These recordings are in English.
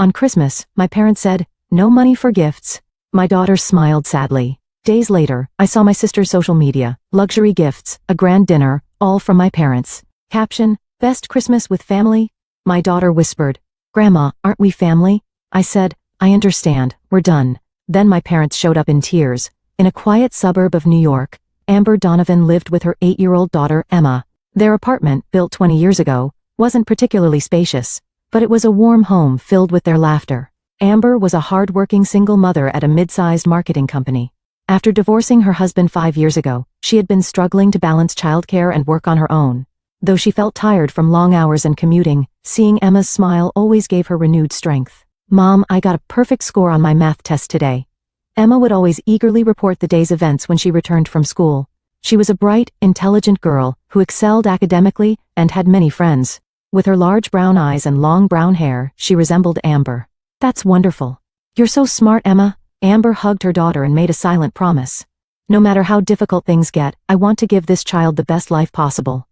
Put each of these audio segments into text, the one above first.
On Christmas, my parents said, "No money for gifts." My daughter smiled sadly. Days later, I saw my sister's social media, luxury gifts, a grand dinner, all from my parents. Caption, "Best Christmas with family?" My daughter whispered, "Grandma, aren't we family?" I said, "I understand, we're done." Then my parents showed up in tears. In a quiet suburb of New York, Amber Donovan lived with her 8-year-old daughter, Emma. Their apartment, built 20 years ago, wasn't particularly spacious, but it was a warm home filled with their laughter. Amber was a hard-working single mother at a mid-sized marketing company. After divorcing her husband 5 years ago, she had been struggling to balance childcare and work on her own. Though she felt tired from long hours and commuting, seeing Emma's smile always gave her renewed strength. "Mom, I got a perfect score on my math test today." Emma would always eagerly report the day's events when she returned from school. She was a bright, intelligent girl who excelled academically and had many friends. With her large brown eyes and long brown hair, she resembled Amber. "That's wonderful. You're so smart, Emma." Amber hugged her daughter and made a silent promise. "No matter how difficult things get, I want to give this child the best life possible."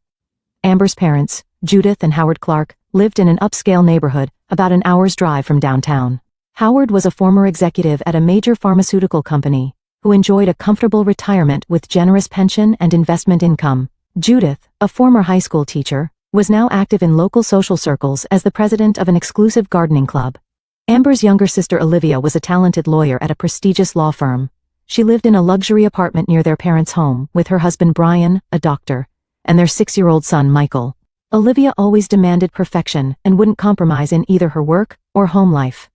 Amber's parents, Judith and Howard Clark, lived in an upscale neighborhood about an hour's drive from downtown. Howard was a former executive at a major pharmaceutical company who enjoyed a comfortable retirement with generous pension and investment income. Judith, a former high school teacher, was now active in local social circles as the president of an exclusive gardening club. Amber's younger sister Olivia was a talented lawyer at a prestigious law firm. She lived in a luxury apartment near their parents' home with her husband Brian, a doctor, and their 6-year-old son Michael. Olivia always demanded perfection and wouldn't compromise in either her work or home life.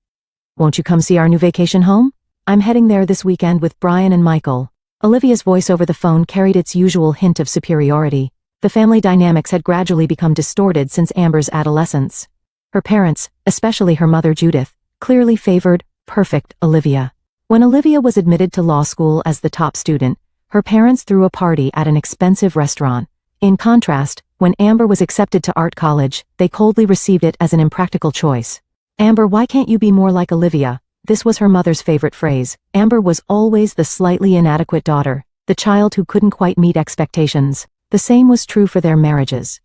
"Won't you come see our new vacation home? I'm heading there this weekend with Brian and Michael." Olivia's voice over the phone carried its usual hint of superiority. The family dynamics had gradually become distorted since Amber's adolescence. Her parents, especially her mother Judith, clearly favored perfect Olivia. When Olivia was admitted to law school as the top student, her parents threw a party at an expensive restaurant. In contrast, when Amber was accepted to art college, they coldly received it as an impractical choice. "Amber, why can't you be more like Olivia?" This was her mother's favorite phrase. Amber was always the slightly inadequate daughter, the child who couldn't quite meet expectations. The same was true for their marriages.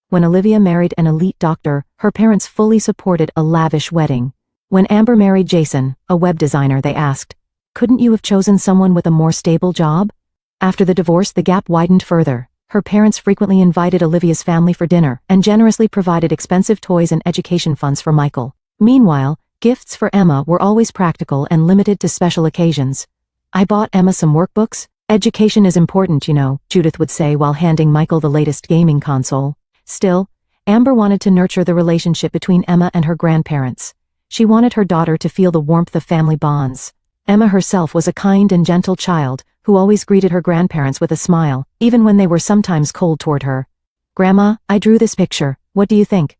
When Olivia married an elite doctor, her parents fully supported a lavish wedding. When Amber married Jason, a web designer, they asked, "Couldn't you have chosen someone with a more stable job?" After the divorce, the gap widened further. Her parents frequently invited Olivia's family for dinner and generously provided expensive toys and education funds for Michael. Meanwhile, gifts for Emma were always practical and limited to special occasions. "I bought Emma some workbooks. Education is important, you know," Judith would say while handing Michael the latest gaming console. Still, Amber wanted to nurture the relationship between Emma and her grandparents. She wanted her daughter to feel the warmth of family bonds. Emma herself was a kind and gentle child who always greeted her grandparents with a smile, even when they were sometimes cold toward her. "Grandma, I drew this picture. What do you think?"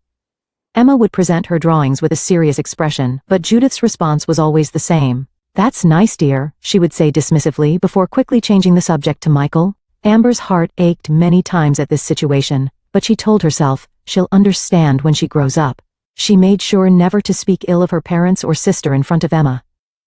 Emma would present her drawings with a serious expression, but Judith's response was always the same. "That's nice, dear," she would say dismissively before quickly changing the subject to Michael. Amber's heart ached many times at this situation, but she told herself, she'll understand when she grows up. She made sure never to speak ill of her parents or sister in front of Emma.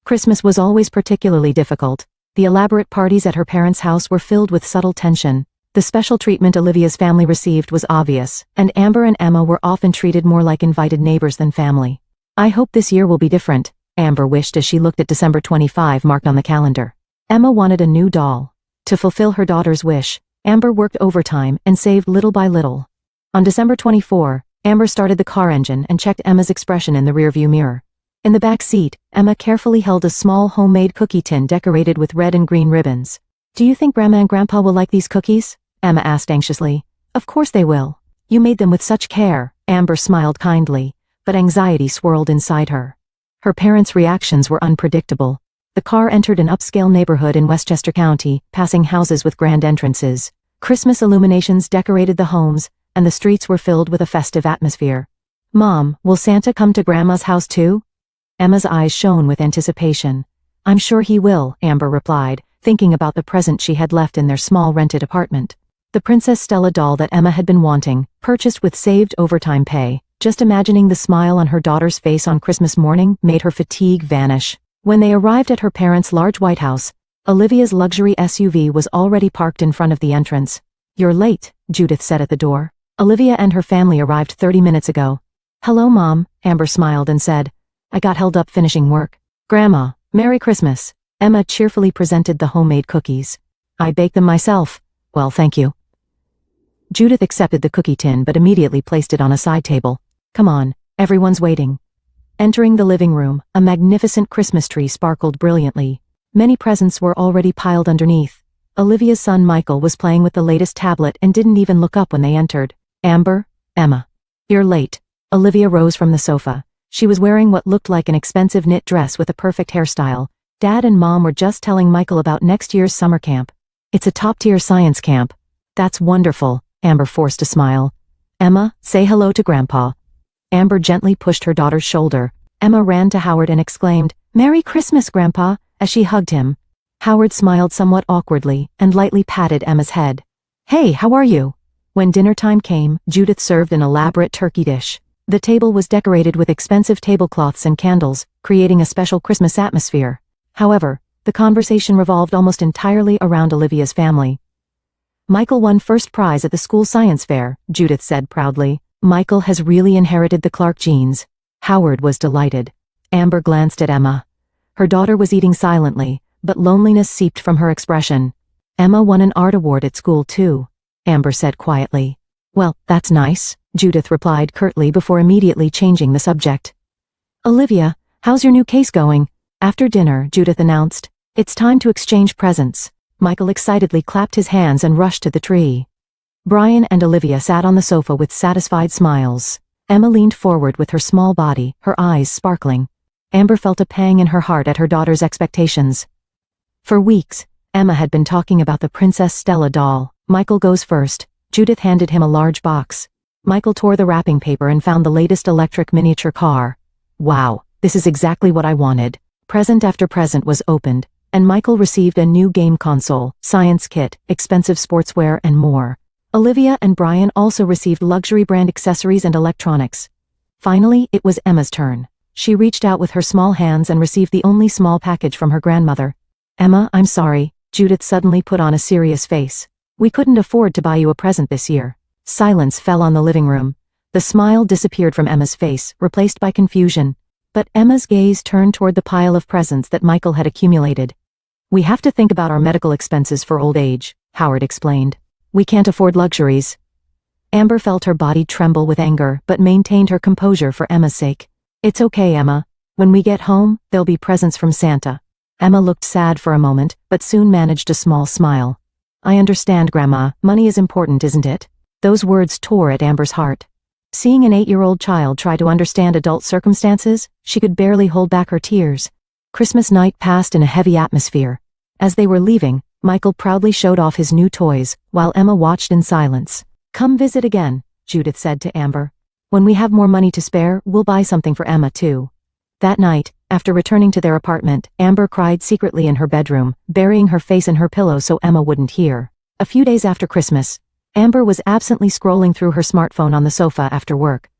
Christmas was always particularly difficult. The elaborate parties at her parents' house were filled with subtle tension. The special treatment Olivia's family received was obvious, and Amber and Emma were often treated more like invited neighbors than family. "I hope this year will be different," Amber wished as she looked at December 25 marked on the calendar. Emma wanted a new doll. To fulfill her daughter's wish, Amber worked overtime and saved little by little. On December 24, Amber started the car engine and checked Emma's expression in the rearview mirror. In the back seat, Emma carefully held a small homemade cookie tin decorated with red and green ribbons. "Do you think Grandma and Grandpa will like these cookies?" Emma asked anxiously. "Of course they will. You made them with such care." Amber smiled kindly, but anxiety swirled inside her. Her parents' reactions were unpredictable. The car entered an upscale neighborhood in Westchester County, passing houses with grand entrances. Christmas illuminations decorated the homes, and the streets were filled with a festive atmosphere. "Mom, will Santa come to Grandma's house too?" Emma's eyes shone with anticipation. "I'm sure he will," Amber replied, thinking about the present she had left in their small rented apartment. The Princess Stella doll that Emma had been wanting, purchased with saved overtime pay. Just imagining the smile on her daughter's face on Christmas morning made her fatigue vanish. When they arrived at her parents' large white house, Olivia's luxury SUV was already parked in front of the entrance. "You're late," Judith said at the door. "Olivia and her family arrived 30 minutes ago." "Hello, Mom," Amber smiled and said, I got held up finishing work. Grandma, Merry Christmas. Emma cheerfully presented the homemade cookies. I baked them myself. Well, thank you. Judith accepted the cookie tin but immediately placed it on a side table. Come on, everyone's waiting. Entering the living room, a magnificent Christmas tree sparkled brilliantly. Many presents were already piled underneath. Olivia's son Michael was playing with the latest tablet and didn't even look up when they entered. Amber, Emma. You're late. Olivia rose from the sofa. She was wearing what looked like an expensive knit dress with a perfect hairstyle. Dad and Mom were just telling Michael about next year's summer camp. It's a top-tier science camp. That's wonderful. Amber forced a smile. Emma, say hello to Grandpa. Amber gently pushed her daughter's shoulder. Emma ran to Howard and exclaimed, Merry Christmas, Grandpa, as she hugged him. Howard smiled somewhat awkwardly and lightly patted Emma's head. Hey, how are you? When dinner time came, Judith served an elaborate turkey dish. The table was decorated with expensive tablecloths and candles, creating a special Christmas atmosphere. However, the conversation revolved almost entirely around Olivia's family. Michael won first prize at the school science fair, Judith said proudly. Michael has really inherited the Clark genes. Howard was delighted. Amber glanced at Emma. Her daughter was eating silently, but loneliness seeped from her expression. Emma won an art award at school too, Amber said quietly. Well, that's nice, Judith replied curtly before immediately changing the subject. Olivia, how's your new case going? After dinner, Judith announced, it's time to exchange presents. Michael excitedly clapped his hands and rushed to the tree. Brian and Olivia sat on the sofa with satisfied smiles. Emma leaned forward with her small body, her eyes sparkling. Amber felt a pang in her heart at her daughter's expectations. For weeks, Emma had been talking about the Princess Stella doll. Michael goes first. Judith handed him a large box. Michael tore the wrapping paper and found the latest electric miniature car. Wow, this is exactly what I wanted. Present after present was opened, and Michael received a new game console, science kit, expensive sportswear, and more. Olivia and Brian also received luxury brand accessories and electronics. Finally, it was Emma's turn. She reached out with her small hands and received the only small package from her grandmother. Emma, I'm sorry, Judith suddenly put on a serious face. We couldn't afford to buy you a present this year. Silence fell on the living room. The smile disappeared from Emma's face, replaced by confusion. But Emma's gaze turned toward the pile of presents that Michael had accumulated. We have to think about our medical expenses for old age, Howard explained. We can't afford luxuries. Amber felt her body tremble with anger but maintained her composure for Emma's sake. It's okay, Emma. When we get home, there'll be presents from Santa. Emma looked sad for a moment, but soon managed a small smile. I understand, Grandma. Money is important, isn't it? Those words tore at Amber's heart. Seeing an 8-year-old child try to understand adult circumstances, she could barely hold back her tears. Christmas night passed in a heavy atmosphere. As they were leaving, Michael proudly showed off his new toys, while Emma watched in silence. Come visit again, Judith said to Amber. When we have more money to spare, we'll buy something for Emma too. That night, after returning to their apartment, Amber cried secretly in her bedroom, burying her face in her pillow so Emma wouldn't hear. A few days after Christmas, Amber was absently scrolling through her smartphone on the sofa after work.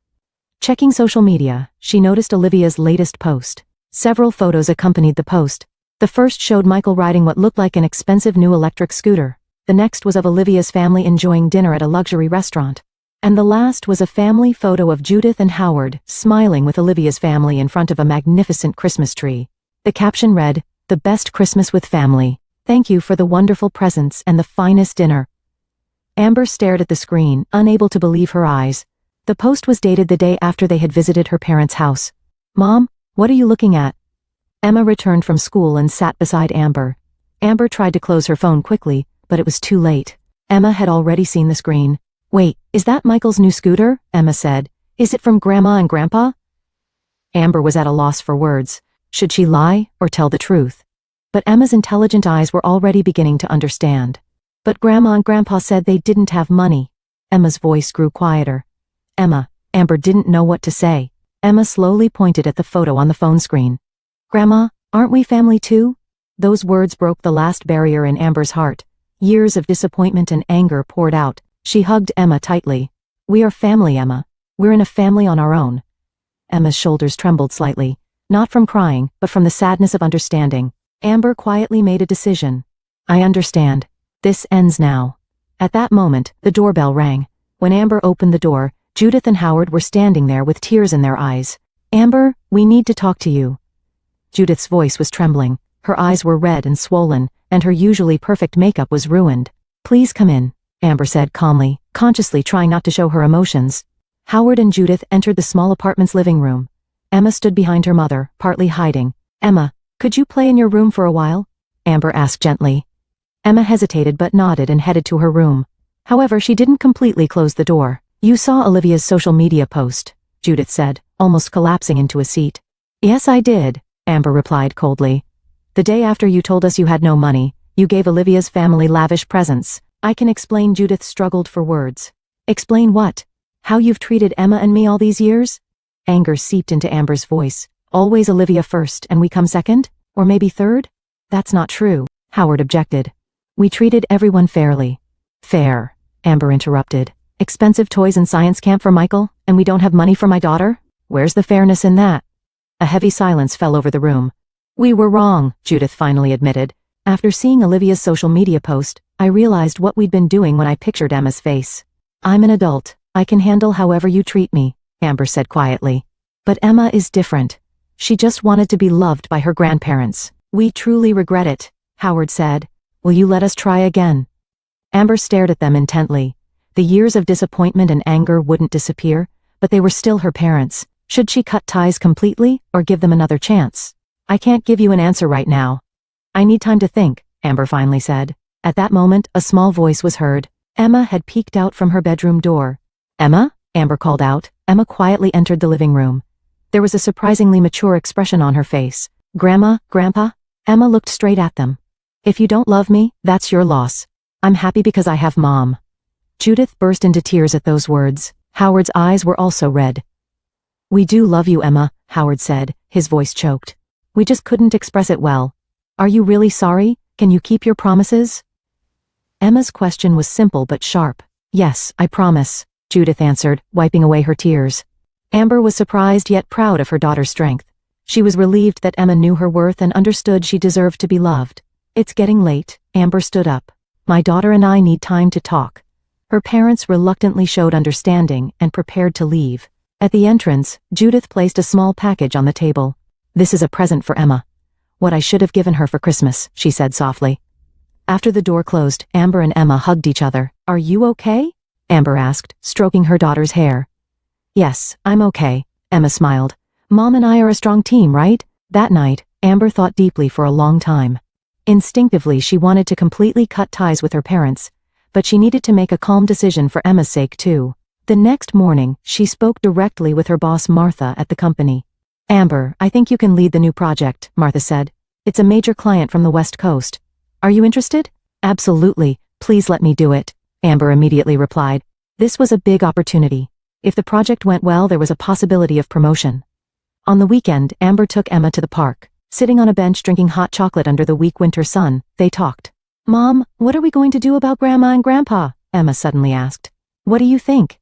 Checking social media, she noticed Olivia's latest post. Several photos accompanied the post. The first showed Michael riding what looked like an expensive new electric scooter. The next was of Olivia's family enjoying dinner at a luxury restaurant. And the last was a family photo of Judith and Howard, smiling with Olivia's family in front of a magnificent Christmas tree. The caption read, "The best Christmas with family. Thank you for the wonderful presents and the finest dinner." Amber stared at the screen, unable to believe her eyes. The post was dated the day after they had visited her parents' house. Mom, what are you looking at? Emma returned from school and sat beside Amber. Amber tried to close her phone quickly, but it was too late. Emma had already seen the screen. Wait, is that Michael's new scooter? Emma said. Is it from Grandma and Grandpa? Amber was at a loss for words. Should she lie or tell the truth? But Emma's intelligent eyes were already beginning to understand. But Grandma and Grandpa said they didn't have money. Emma's voice grew quieter. Amber didn't know what to say. Emma slowly pointed at the photo on the phone screen. Grandma, aren't we family too? Those words broke the last barrier in Amber's heart. Years of disappointment and anger poured out. She hugged Emma tightly. We are family, Emma. We're in a family on our own. Emma's shoulders trembled slightly, not from crying, but from the sadness of understanding. Amber quietly made a decision. I understand. This ends now. At that moment, the doorbell rang. When Amber opened the door, Judith and Howard were standing there with tears in their eyes. Amber, we need to talk to you. Judith's voice was trembling, her eyes were red and swollen, and her usually perfect makeup was ruined. Please come in, Amber said calmly, consciously trying not to show her emotions. Howard and Judith entered the small apartment's living room. Emma stood behind her mother, partly hiding. Emma, could you play in your room for a while? Amber asked gently. Emma hesitated but nodded and headed to her room. However, she didn't completely close the door. You saw Olivia's social media post, Judith said, almost collapsing into a seat. Yes, I did, Amber replied coldly. The day after you told us you had no money, you gave Olivia's family lavish presents. I can explain. Judith struggled for words. Explain what? How you've treated Emma and me all these years? Anger seeped into Amber's voice. Always Olivia first and we come second? Or maybe third? That's not true, Howard objected. We treated everyone fairly. Fair, Amber interrupted. Expensive toys and science camp for Michael, and we don't have money for my daughter? Where's the fairness in that? A heavy silence fell over the room. We were wrong, Judith finally admitted. After seeing Olivia's social media post, I realized what we'd been doing when I pictured Emma's face. I'm an adult. I can handle however you treat me, Amber said quietly. But Emma is different. She just wanted to be loved by her grandparents. We truly regret it, Howard said. Will you let us try again? Amber stared at them intently. The years of disappointment and anger wouldn't disappear, but they were still her parents. Should she cut ties completely, or give them another chance? I can't give you an answer right now. I need time to think, Amber finally said. At that moment, a small voice was heard. Emma had peeked out from her bedroom door. Emma? Amber called out. Emma quietly entered the living room. There was a surprisingly mature expression on her face. Grandma, Grandpa? Emma looked straight at them. If you don't love me, that's your loss. I'm happy because I have Mom. Judith burst into tears at those words. Howard's eyes were also red. We do love you, Emma, Howard said, his voice choked. We just couldn't express it well. Are you really sorry? Can you keep your promises? Emma's question was simple but sharp. Yes, I promise, Judith answered, wiping away her tears. Amber was surprised yet proud of her daughter's strength. She was relieved that Emma knew her worth and understood she deserved to be loved. It's getting late, Amber stood up. My daughter and I need time to talk. Her parents reluctantly showed understanding and prepared to leave. At the entrance, Judith placed a small package on the table. This is a present for Emma. What I should have given her for Christmas, she said softly. After the door closed, Amber and Emma hugged each other. Are you okay? Amber asked, stroking her daughter's hair. Yes, I'm okay, Emma smiled. Mom and I are a strong team, right? That night, Amber thought deeply for a long time. Instinctively, she wanted to completely cut ties with her parents, but she needed to make a calm decision for Emma's sake too. The next morning, she spoke directly with her boss Martha at the company. Amber, I think you can lead the new project, Martha said. It's a major client from the West Coast. Are you interested? Absolutely, please let me do it, Amber immediately replied. This was a big opportunity. If the project went well, there was a possibility of promotion. On the weekend, Amber took Emma to the park. Sitting on a bench drinking hot chocolate under the weak winter sun, they talked. Mom, what are we going to do about Grandma and Grandpa? Emma suddenly asked. What do you think?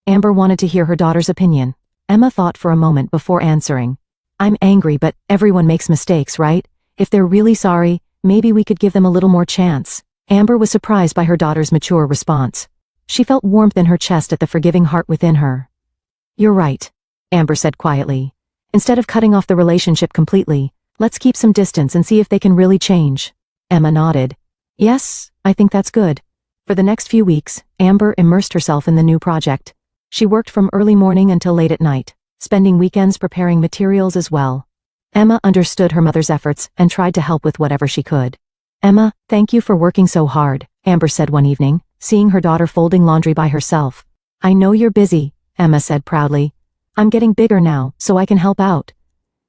Amber wanted to hear her daughter's opinion. Emma thought for a moment before answering. I'm angry, but everyone makes mistakes, right? If they're really sorry, maybe we could give them a little more chance. Amber was surprised by her daughter's mature response. She felt warmth in her chest at the forgiving heart within her. You're right, Amber said quietly. Instead of cutting off the relationship completely, let's keep some distance and see if they can really change. Emma nodded. Yes, I think that's good. For the next few weeks, Amber immersed herself in the new project. She worked from early morning until late at night, spending weekends preparing materials as well. Emma understood her mother's efforts and tried to help with whatever she could. Emma, thank you for working so hard, Amber said one evening, seeing her daughter folding laundry by herself. I know you're busy, Emma said proudly. I'm getting bigger now, so I can help out.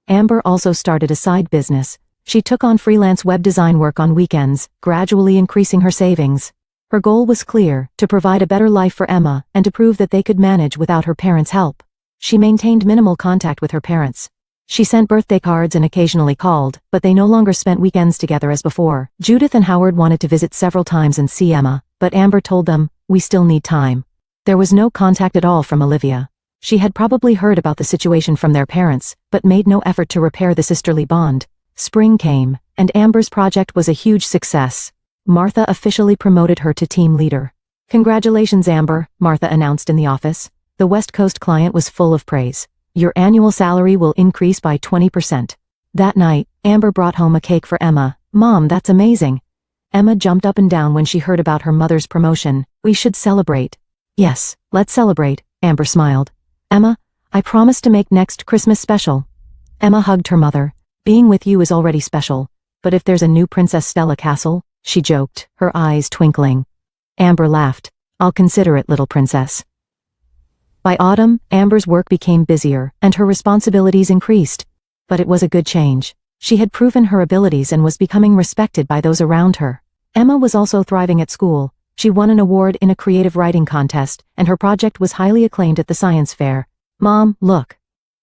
Amber also started a side business. She took on freelance web design work on weekends, gradually increasing her savings. Her goal was clear, to provide a better life for Emma and to prove that they could manage without her parents' help. She maintained minimal contact with her parents. She sent birthday cards and occasionally called, but they no longer spent weekends together as before. Judith and Howard wanted to visit several times and see Emma, but Amber told them, we still need time. There was no contact at all from Olivia. She had probably heard about the situation from their parents, but made no effort to repair the sisterly bond. Spring came, and Amber's project was a huge success. Martha officially promoted her to team leader. Congratulations, Amber, Martha announced in the office. The West Coast client was full of praise. Your annual salary will increase by 20%. That night, Amber brought home a cake for Emma. Mom, that's amazing. Emma jumped up and down when she heard about her mother's promotion. We should celebrate. Yes, let's celebrate, Amber smiled. Emma, I promise to make next Christmas special. Emma hugged her mother. Being with you is already special, but if there's a new Princess Stella castle, she joked, her eyes twinkling. Amber laughed. I'll consider it, little princess. By autumn, Amber's work became busier, and her responsibilities increased. But it was a good change. She had proven her abilities and was becoming respected by those around her. Emma was also thriving at school. She won an award in a creative writing contest, and her project was highly acclaimed at the science fair. Mom, look.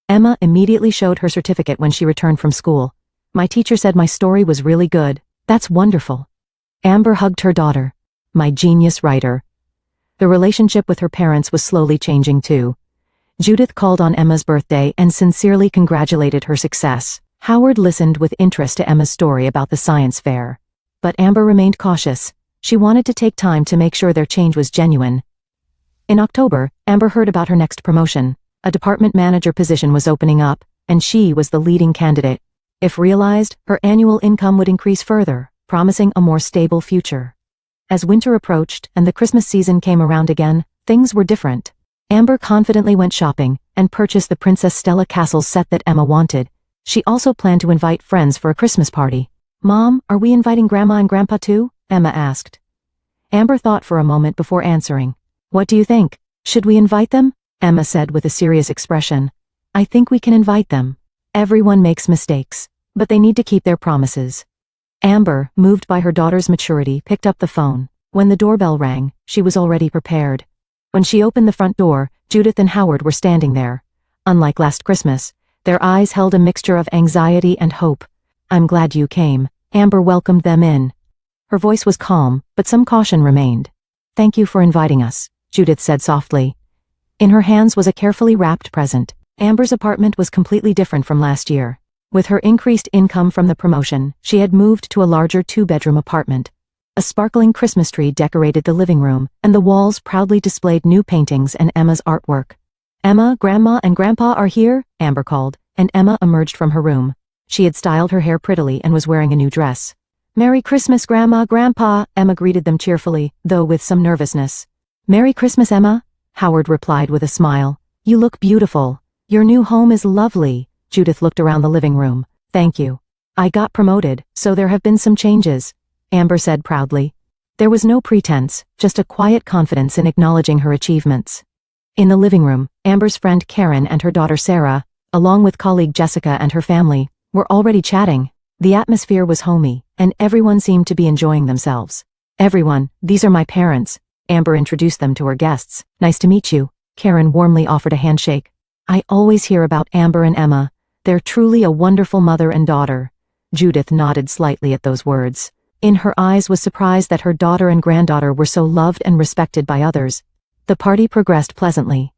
Emma immediately showed her certificate when she returned from school. My teacher said my story was really good. That's wonderful. Amber hugged her daughter. My genius writer. The relationship with her parents was slowly changing too. Judith called on Emma's birthday and sincerely congratulated her success. Howard listened with interest to Emma's story about the science fair. But Amber remained cautious. She wanted to take time to make sure their change was genuine. In October, Amber heard about her next promotion. A department manager position was opening up, and she was the leading candidate. If realized, her annual income would increase further, promising a more stable future. As winter approached and the Christmas season came around again, things were different. Amber confidently went shopping and purchased the Princess Stella Castle set that Emma wanted. She also planned to invite friends for a Christmas party. Mom, are we inviting Grandma and Grandpa too? Emma asked. Amber thought for a moment before answering. What do you think? Should we invite them? Emma said with a serious expression. I think we can invite them. Everyone makes mistakes, but they need to keep their promises. Amber, moved by her daughter's maturity, picked up the phone. When the doorbell rang, she was already prepared. When she opened the front door, Judith and Howard were standing there. Unlike last Christmas, their eyes held a mixture of anxiety and hope. I'm glad you came. Amber welcomed them in. Her voice was calm, but some caution remained. Thank you for inviting us, Judith said softly. In her hands was a carefully wrapped present. Amber's apartment was completely different from last year. With her increased income from the promotion, she had moved to a larger 2-bedroom apartment. A sparkling Christmas tree decorated the living room, and the walls proudly displayed new paintings and Emma's artwork. Emma, Grandma, and Grandpa are here, Amber called, and Emma emerged from her room. She had styled her hair prettily and was wearing a new dress. Merry Christmas, Grandma, Grandpa, Emma greeted them cheerfully, though with some nervousness. Merry Christmas, Emma, Howard replied with a smile. You look beautiful. Your new home is lovely. Judith looked around the living room. Thank you. I got promoted, so there have been some changes, Amber said proudly. There was no pretense, just a quiet confidence in acknowledging her achievements. In the living room, Amber's friend Karen and her daughter Sarah, along with colleague Jessica and her family, were already chatting. The atmosphere was homey, and everyone seemed to be enjoying themselves. Everyone, these are my parents. Amber introduced them to her guests. Nice to meet you. Karen warmly offered a handshake. I always hear about Amber and Emma. They're truly a wonderful mother and daughter. Judith nodded slightly at those words. In her eyes was surprise that her daughter and granddaughter were so loved and respected by others. The party progressed pleasantly.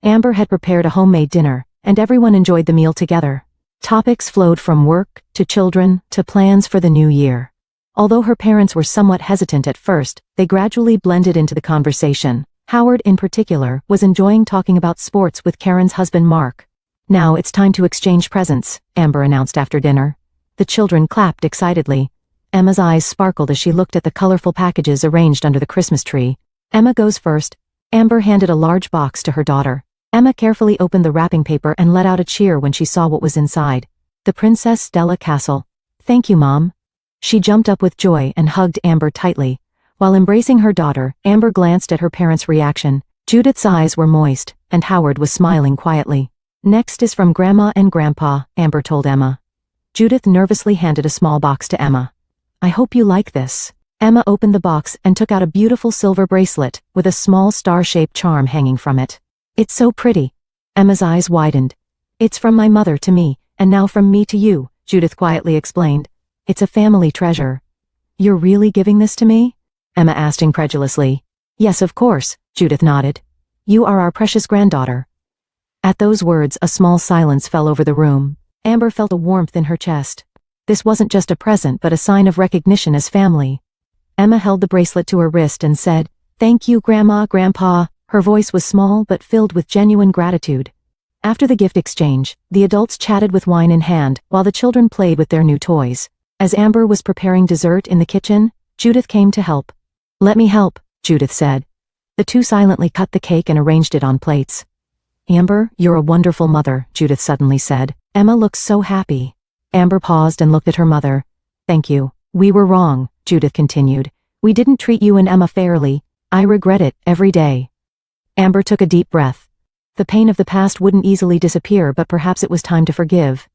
Amber had prepared a homemade dinner, and everyone enjoyed the meal together. Topics flowed from work, to children, to plans for the new year. Although her parents were somewhat hesitant at first, they gradually blended into the conversation. Howard, in particular, was enjoying talking about sports with Karen's husband Mark. Now it's time to exchange presents, Amber announced after dinner. The children clapped excitedly. Emma's eyes sparkled as she looked at the colorful packages arranged under the Christmas tree. Emma goes first. Amber handed a large box to her daughter. Emma carefully opened the wrapping paper and let out a cheer when she saw what was inside. The Princess Stella Castle. Thank you, Mom. She jumped up with joy and hugged Amber tightly. While embracing her daughter, Amber glanced at her parents' reaction. Judith's eyes were moist, and Howard was smiling quietly. Next is from Grandma and Grandpa, Amber told Emma. Judith nervously handed a small box to Emma. I hope you like this. Emma opened the box and took out a beautiful silver bracelet with a small star-shaped charm hanging from it. It's so pretty. Emma's eyes widened. It's from my mother to me, and now from me to you, Judith quietly explained. It's a family treasure. You're really giving this to me? Emma asked incredulously. Yes, of course, Judith nodded. You are our precious granddaughter. At those words, a small silence fell over the room. Amber felt a warmth in her chest. This wasn't just a present but a sign of recognition as family. Emma held the bracelet to her wrist and said, Thank you, Grandma, Grandpa. Her voice was small but filled with genuine gratitude. After the gift exchange, the adults chatted with wine in hand while the children played with their new toys. As Amber was preparing dessert in the kitchen, Judith came to help. "Let me help," Judith said. The two silently cut the cake and arranged it on plates. "Amber, you're a wonderful mother," Judith suddenly said. "Emma looks so happy." Amber paused and looked at her mother. "Thank you. We were wrong," Judith continued. "We didn't treat you and Emma fairly. I regret it every day." Amber took a deep breath. The pain of the past wouldn't easily disappear, but perhaps it was time to forgive.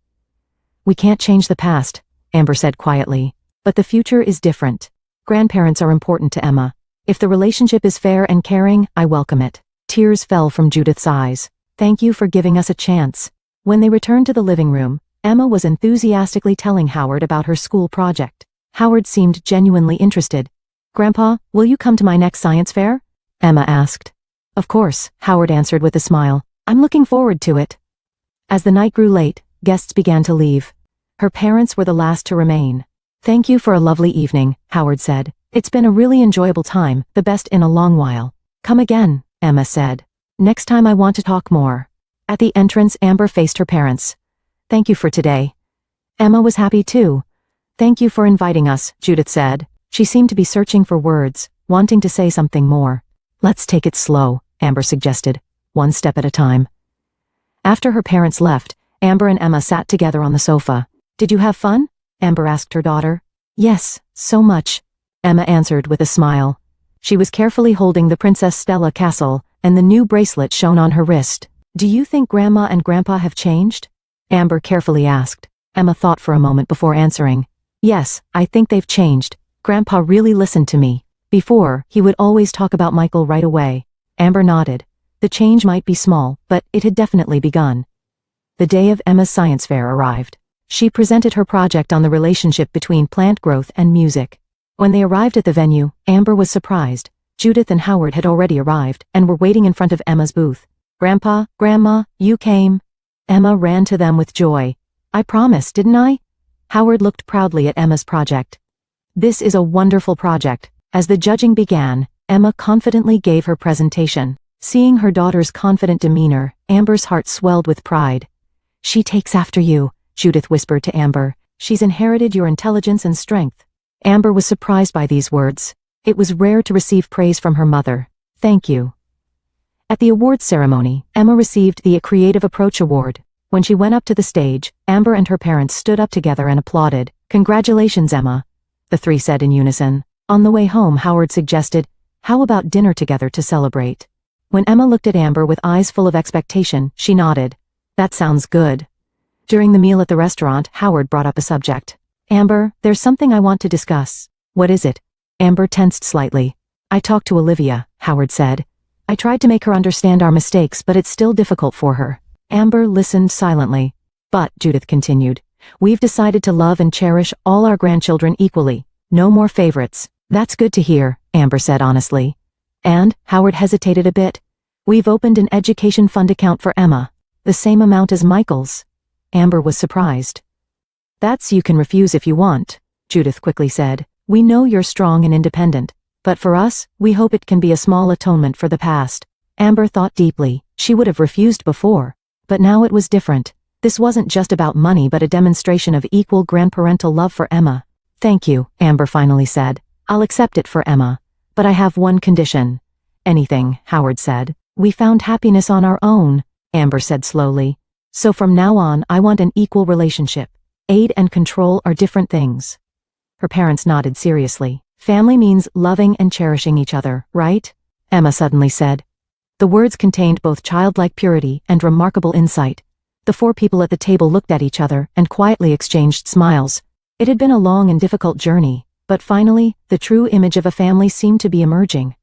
"We can't change the past," Amber said quietly. "But the future is different. Grandparents are important to Emma. If the relationship is fair and caring, I welcome it." Tears fell from Judith's eyes. "Thank you for giving us a chance." When they returned to the living room, Emma was enthusiastically telling Howard about her school project. Howard seemed genuinely interested. "Grandpa, will you come to my next science fair?" Emma asked. "Of course," Howard answered with a smile. "I'm looking forward to it." As the night grew late, guests began to leave. Her parents were the last to remain. "Thank you for a lovely evening," Howard said. "It's been a really enjoyable time, the best in a long while." "Come again," Emma said. "Next time I want to talk more." At the entrance, Amber faced her parents. "Thank you for today." Emma was happy too. "Thank you for inviting us," Judith said. She seemed to be searching for words, wanting to say something more. "Let's take it slow," Amber suggested, "one step at a time." After her parents left, Amber and Emma sat together on the sofa. "Did you have fun?" Amber asked her daughter. "Yes, so much," Emma answered with a smile. She was carefully holding the Princess Stella castle, and the new bracelet shone on her wrist. "Do you think Grandma and Grandpa have changed?" Amber carefully asked. Emma thought for a moment before answering. "Yes, I think they've changed. Grandpa really listened to me. Before, he would always talk about Michael right away." Amber nodded. The change might be small, but it had definitely begun. The day of Emma's science fair arrived. She presented her project on the relationship between plant growth and music. When they arrived at the venue, Amber was surprised. Judith and Howard had already arrived and were waiting in front of Emma's booth. "Grandpa, Grandma, you came." Emma ran to them with joy. "I promised, didn't I?" Howard looked proudly at Emma's project. "This is a wonderful project." As the judging began, Emma confidently gave her presentation. Seeing her daughter's confident demeanor, Amber's heart swelled with pride. "She takes after you," Judith whispered to Amber. "She's inherited your intelligence and strength." Amber was surprised by these words. It was rare to receive praise from her mother. "Thank you." At the awards ceremony, Emma received the Creative Approach Award. When she went up to the stage, Amber and her parents stood up together and applauded. "Congratulations, Emma," the three said in unison. On the way home, Howard suggested, "How about dinner together to celebrate?" When Emma looked at Amber with eyes full of expectation, she nodded. "That sounds good." During the meal at the restaurant, Howard brought up a subject. "Amber, there's something I want to discuss." "What is it?" Amber tensed slightly. "I talked to Olivia," Howard said. "I tried to make her understand our mistakes, but it's still difficult for her." Amber listened silently. "But," Judith continued, "we've decided to love and cherish all our grandchildren equally. No more favorites." "That's good to hear," Amber said honestly. "And," Howard hesitated a bit, "we've opened an education fund account for Emma. The same amount as Michael's." Amber was surprised. "That's you can refuse if you want," Judith quickly said. "We know you're strong and independent. But for us, we hope it can be a small atonement for the past." Amber thought deeply. She would have refused before. But now it was different. This wasn't just about money but a demonstration of equal grandparental love for Emma. "Thank you," Amber finally said. "I'll accept it for Emma. But I have one condition." "Anything," Howard said. "We found happiness on our own," Amber said slowly. "So from now on, I want an equal relationship. Aid and control are different things." Her parents nodded seriously. "Family means loving and cherishing each other, right?" Emma suddenly said. The words contained both childlike purity and remarkable insight. The four people at the table looked at each other and quietly exchanged smiles. It had been a long and difficult journey, but finally, the true image of a family seemed to be emerging.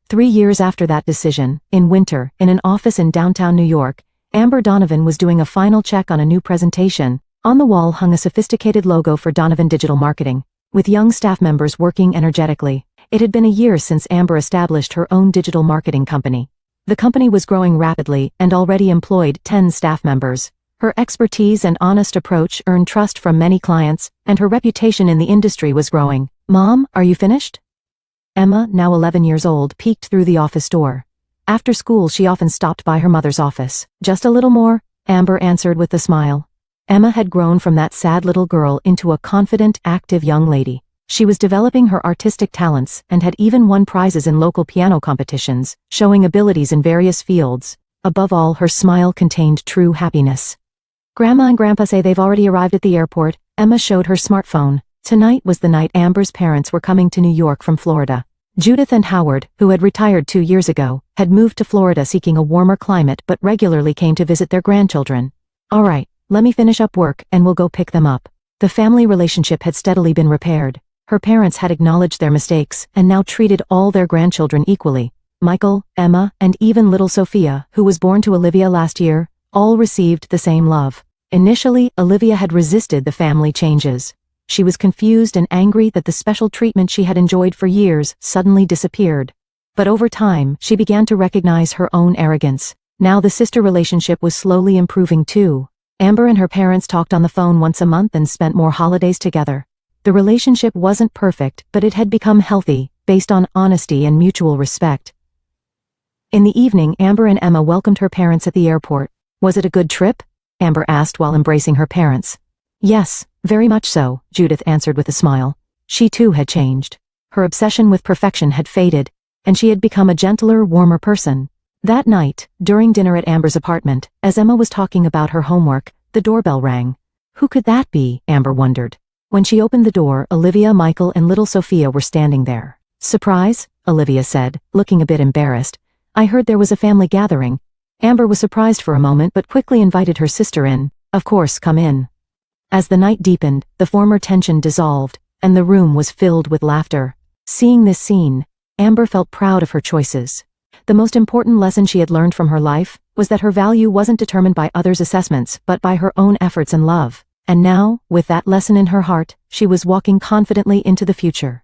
3 years after that decision, in winter, in an office in downtown New York, Amber Donovan was doing a final check on a new presentation. On the wall hung a sophisticated logo for Donovan Digital Marketing, with young staff members working energetically. It had been a year since Amber established her own digital marketing company. The company was growing rapidly and already employed 10 staff members. Her expertise and honest approach earned trust from many clients, and her reputation in the industry was growing. "Mom, are you finished?" Emma, now 11 years old, peeked through the office door. After school, she often stopped by her mother's office. "Just a little more," Amber answered with a smile. Emma had grown from that sad little girl into a confident, active young lady. She was developing her artistic talents and had even won prizes in local piano competitions, showing abilities in various fields. Above all, her smile contained true happiness. Grandma and Grandpa say they've already arrived at the airport. Emma showed her smartphone. Tonight was the night Amber's parents were coming to New York from Florida. Judith and Howard, who had retired 2 years ago, had moved to Florida seeking a warmer climate but regularly came to visit their grandchildren. All right, let me finish up work and we'll go pick them up. The family relationship had steadily been repaired. Her parents had acknowledged their mistakes and now treated all their grandchildren equally. Michael, Emma, and even little Sophia, who was born to Olivia last year, all received the same love. Initially, Olivia had resisted the family changes. She was confused and angry that the special treatment she had enjoyed for years suddenly disappeared. But over time, she began to recognize her own arrogance. Now the sister relationship was slowly improving too. Amber and her parents talked on the phone once a month and spent more holidays together. The relationship wasn't perfect, but it had become healthy, based on honesty and mutual respect. In the evening, Amber and Emma welcomed her parents at the airport. Was it a good trip? Amber asked while embracing her parents. Yes, very much so, Judith answered with a smile. She too had changed. Her obsession with perfection had faded, and she had become a gentler, warmer person. That night, during dinner at Amber's apartment, as Emma was talking about her homework, the doorbell rang. Who could that be? Amber wondered. When she opened the door, Olivia, Michael, and little Sophia were standing there. Surprise? Olivia said, looking a bit embarrassed. I heard there was a family gathering. Amber was surprised for a moment but quickly invited her sister in. Of course, come in. As the night deepened, the former tension dissolved, and the room was filled with laughter. Seeing this scene, Amber felt proud of her choices. The most important lesson she had learned from her life was that her value wasn't determined by others' assessments but by her own efforts and love. And now, with that lesson in her heart, she was walking confidently into the future.